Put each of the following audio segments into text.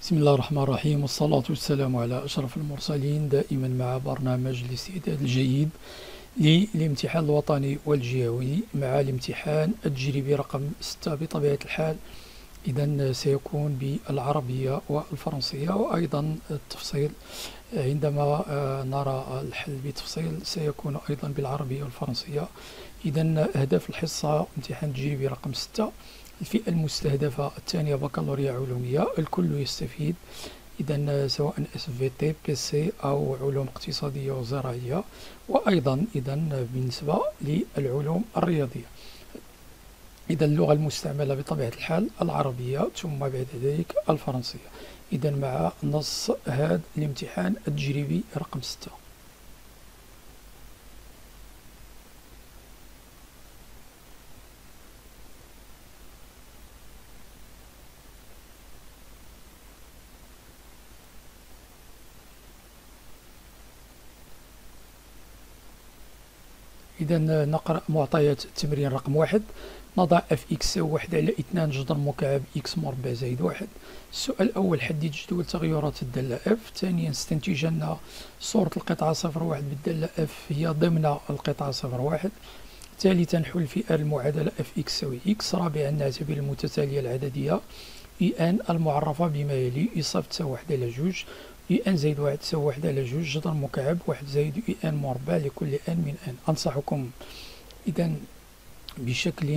بسم الله الرحمن الرحيم، والصلاة والسلام على أشرف المرسلين، دائما مع برنامج الاستعداد الجيد للامتحان الوطني والجهوي مع الامتحان التجريبي رقم 6 بطبيعة الحال. إذن سيكون بالعربية والفرنسية، وأيضا التفصيل عندما نرى الحل بتفصيل سيكون أيضا بالعربية والفرنسية. إذن أهداف الحصة امتحان تجريبي رقم 6: الفئة المستهدفة الثانية بكالوريا علومية، الكل يستفيد. إذن سواء SVT PC أو علوم اقتصادية وزراعية، وأيضا بالنسبة للعلوم الرياضية. إذا اللغة المستعملة بطبيعة الحال العربية، ثم بعد ذلك الفرنسية. إذا مع نص هذا الامتحان التجريبي رقم 6. إذا نقرأ معطيات التمرين رقم 1. نضع f x يساوي 1 على 2 جذر مكعب x مربع زائد 1. السؤال الأول: حدد جدول تغيرات الدالة f. ثانيا: استنتج أن صورة القطعة 0,1 بالدالة f هي ضمن القطعة 0,1. ثالثا: حل الفئة المعادلة f x يساوي x. رابعا: نعتبر المتتالية العددية ان المعرفة بما يلي: y صفر تساوي 1 على 2، ان زائد 1 تساوي 1 على 2 جذر مكعب 1 زائد ان مربع لكل ان من ان. أنصحكم إذا بشكل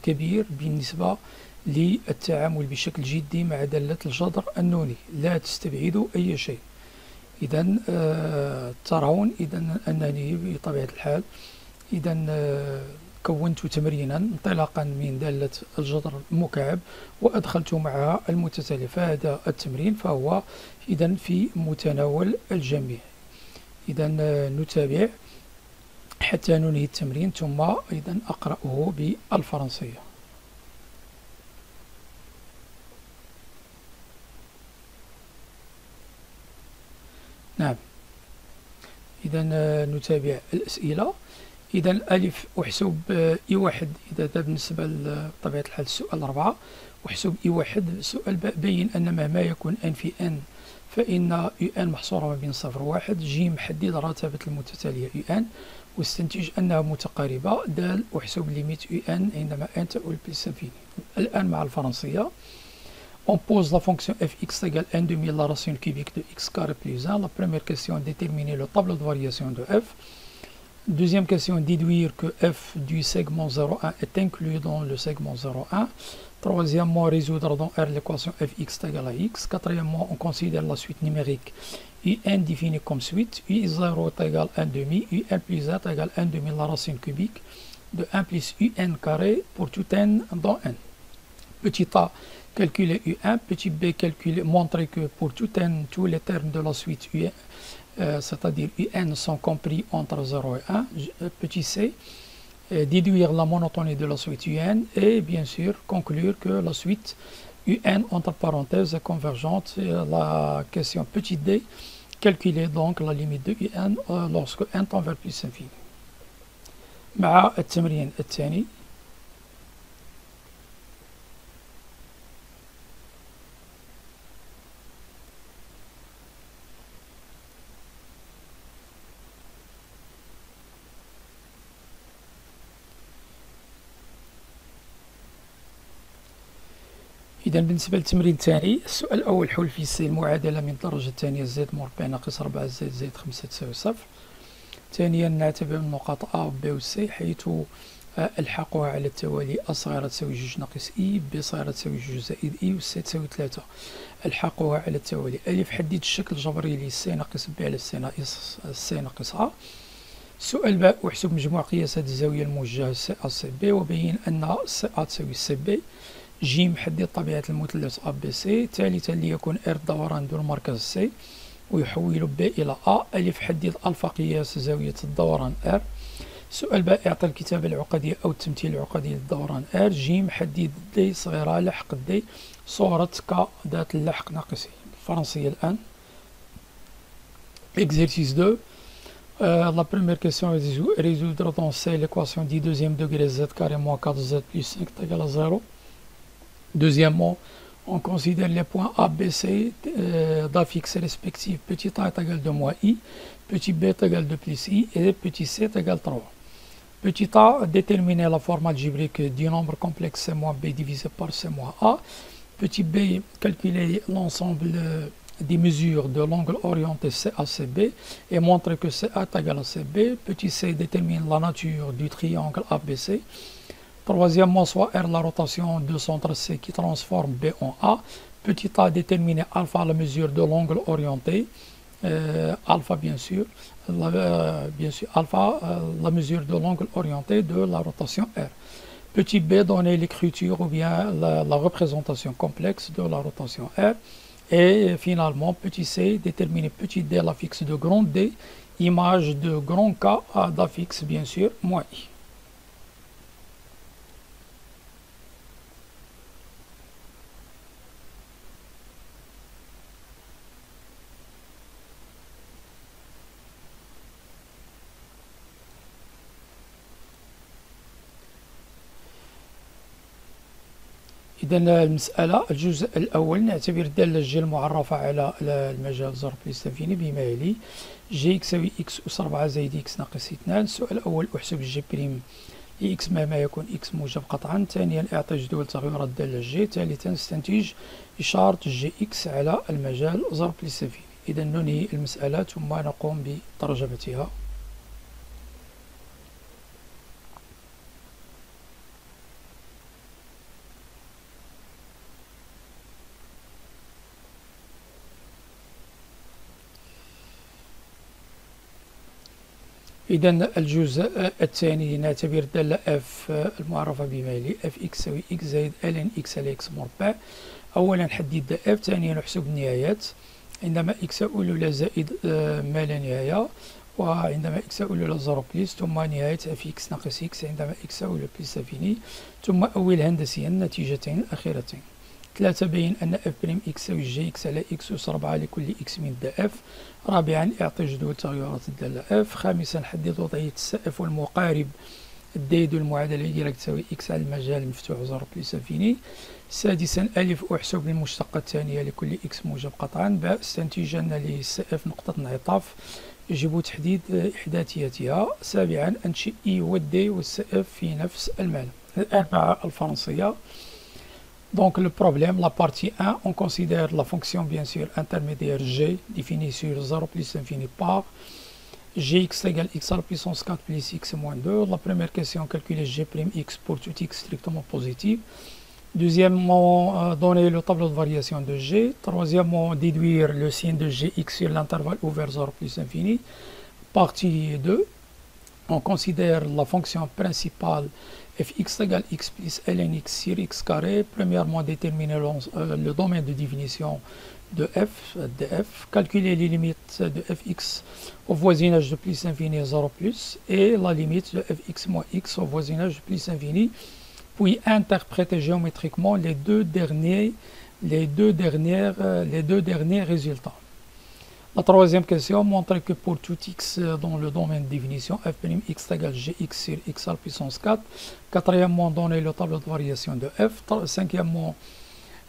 كبير بالنسبة للتعامل بشكل جدي مع دالة الجذر النوني، لا تستبعدوا أي شيء. إذا ترون أنني بطبيعة الحال كونت تمرينا انطلاقا من دالة الجذر المكعب وأدخلت معها المتتالية، فهذا التمرين فهو في متناول الجميع. إذا نتابع حتى ننهي التمرين، ثم أقرأه بالفرنسية. نعم، إذا نتابع الأسئلة. إذا ألف: احسب I1. إذا بالنسبة لطبيعة الحال السؤال 4: احسب I1. السؤال بين أن مهما يكون n في n فإن UN محصورة ما بين 0 و 1. ج: حدد رتبة المتتالية UN واستنتج أنها متقاربة. د: احسب ليميت UN عندما n تؤول بلس انفيني. الآن مع الفرنسية. On pose la fonction fx égale 1 demi la racine cubique de x carré plus 1. La première question: déterminer le tableau de variation de f. Deuxième question: déduire que f du segment 0,1 est inclus dans le segment 0,1. Troisièmement, résoudre dans R l'équation fx égale à x. Quatrièmement, on considère la suite numérique un définie comme suite: u0 est égal à 1 demi, un plus 1 égale 1 demi la racine cubique de 1 plus un carré pour tout n dans n. Petit a, calculer u1. Petit b, calculer, montrer que pour tout n, tous les termes de la suite un, c'est-à-dire un, sont compris entre 0 et 1. Petit c, déduire la monotonie de la suite un et bien sûr conclure que la suite un entre parenthèses est convergente. La question petit d, calculer donc la limite de un lorsque n tend vers plus infini. مع التمرين الثاني. إذا بالنسبة للتمرين الثاني، السؤال الأول: حل في سي المعادلة من الدرجة الثانية زد مربع ناقص 4 زد زائد 5 تساوي 0. ثانيا: نعتبر النقاط A و B و C حيث ألحقها على التوالي: A صغيرة تساوي 2 ناقص إي، B صغيرة تساوي 2 زائد إي، و C تساوي 3. ألحقها على التوالي. ألف: حدد الشكل الجبري ل C ناقص B على C ناقص C ناقص A. السؤال باء: احسب مجموع قياسات الزاوية الموجهة CA CB وبين أن CA تساوي CB. ج: حدد طبيعة المثلث ABC. ثالثا: ليكون R دوران دون مركز C ويحول B إلى A. ألف: حدد ألفا قياس زاوية الدوران R. سؤال باء: اعطي الكتابة العقدية أو التمثيل العقدي للدوران R. ج: حدد D صغيرة لحق D صورة K ذات اللحق ناقصي. الفرنسية الآن. Exercice 2. La première question est résoudre dans C l'équation du deuxième degré z carré moins 4z plus 5 égale à 0. Deuxièmement, On considère les points A, B, C d'affixes respectifs. Petit a est égal de moins I, petit b est égal de plus I et petit c est égal 3. Petit a, déterminer la forme algébrique du nombre complexe C moins B divisé par C moins A. Petit b, calculer l'ensemble des mesures de l'angle orienté CACB et montrer que CA est égal à CB. Petit c, détermine la nature du triangle ABC. Troisièmement, soit R la rotation de centre C qui transforme B en A. Petit a, déterminer alpha la mesure de l'angle orienté. Alpha bien sûr alpha la mesure de l'angle orienté de la rotation R. Petit b, donner l'écriture ou bien la représentation complexe de la rotation R. Et finalement, petit c, déterminer petit d l'affixe de grand D, image de grand K d'affixe bien sûr, moins I. إذا المسألة الجزء الأول نعتبر الدالة G المعرفة على المجال ظرف الاستنفيني بما يلي جي يساوي إكس أس 4 زائد إكس ناقص 2. السؤال الأول أحسب جي بريم لإكس مهما يكون إكس موجب قطعا. ثانيا أعطي جدول تغيرات الدالة G. ثالثا استنتج إشارة جي إكس على المجال ظرف الاستنفيني. إذا ننهي المسألة ثم نقوم بترجمتها. إذا الجزء الثاني نعتبر الدالة F المعرفة بما يلي F إكس تساوي إكس زائد ln إكس على إكس مربع. أولا نحدد F، ثانيا نحسب النهايات. عندما إكس يؤول إلى زائد ما لا نهاية، وعندما إكس يؤول إلى 0 بلس، ثم نهاية F إكس ناقص إكس عندما إكس يؤول إلى بلس انفيني، ثم أول هندسيا النتيجتين الأخيرتين. 3 بين أن F بريم إكس تساوي جي إكس على إكس أس 4 لكل إكس من دا F. رابعا اعطي جدول تغيرات الدالة F. خامسا حدد وضعية السقف والمقارب الديد المعادلة Y تساوي إكس على المجال المفتوح 0 بلس انفيني. سادسا ألف أحسب المشتقة الثانية لكل إكس موجب قطعا. باء استنتج أن للسقف نقطة انعطاف يجب تحديد إحداثيتها. سابعا أنشئ إي والدي والسقف في نفس المعلم. الأربعة الفرنسية. Donc le problème, la partie 1, on considère la fonction bien sûr intermédiaire g définie sur 0 plus infini par gx égale x à la puissance 4 plus x moins 2. La première question, calculer g'(x) pour tout x strictement positif. Deuxièmement, donner le tableau de variation de g. Troisièmement, déduire le signe de gx sur l'intervalle ouvert 0 plus infini. Partie 2, on considère la fonction principale fx égale x plus ln x sur x carré. Premièrement, déterminer le domaine de définition de f, df. Calculer les limites de fx au voisinage de plus infini 0 plus et la limite de fx moins x au voisinage de plus infini. Puis interpréter géométriquement les deux derniers résultats. La troisième question, montrer que pour tout x dans le domaine de définition, f'(x) égale gx sur x à la puissance 4. Quatrièmement, donner le tableau de variation de f. Cinquièmement,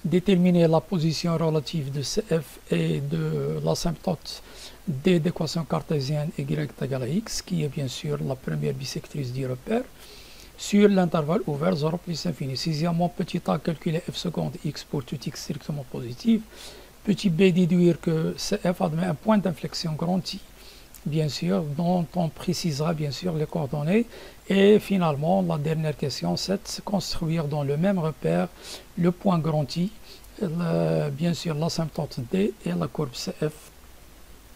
déterminer la position relative de cf et de l'asymptote d d'équation cartésienne y égale à x, qui est bien sûr la première bisectrice du repère, sur l'intervalle ouvert 0 plus infini. Sixièmement, petit a, calculer f seconde x pour tout x strictement positif. Petit b, déduire que CF admet un point d'inflexion grand I, bien sûr, dont on précisera bien sûr les coordonnées. Et finalement, la dernière question, 7, construire dans le même repère le point grand I, bien sûr l'asymptote D et la courbe CF.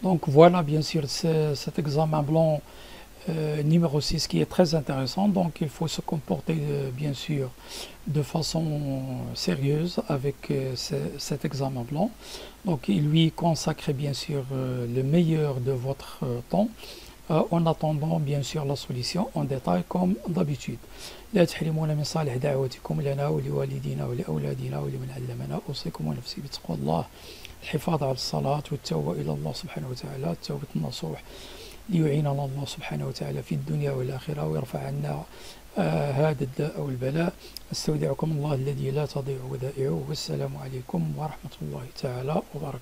Donc voilà bien sûr cet examen blanc numéro 6 qui est très intéressant. Donc il faut se comporter bien sûr de façon sérieuse avec cet examen blanc. Donc il lui consacre bien sûr le meilleur de votre temps en attendant bien sûr la solution en détail comme d'habitude. لا تحرمونا من صالح دعوتكم لنا ولوالدينا ولأولادنا ولمن علمنا. أوصيكم ونفسي بتقوى الله، الحفاظ على الصلاة والتوبة إلى الله سبحانه وتعالى، التوبة النصوح، ليعيننا الله سبحانه وتعالى في الدنيا والآخرة ويرفع عنا هذا الداء أو البلاء. أستودعكم الله الذي لا تضيع ودائعه، والسلام عليكم ورحمة الله تعالى وبركاته.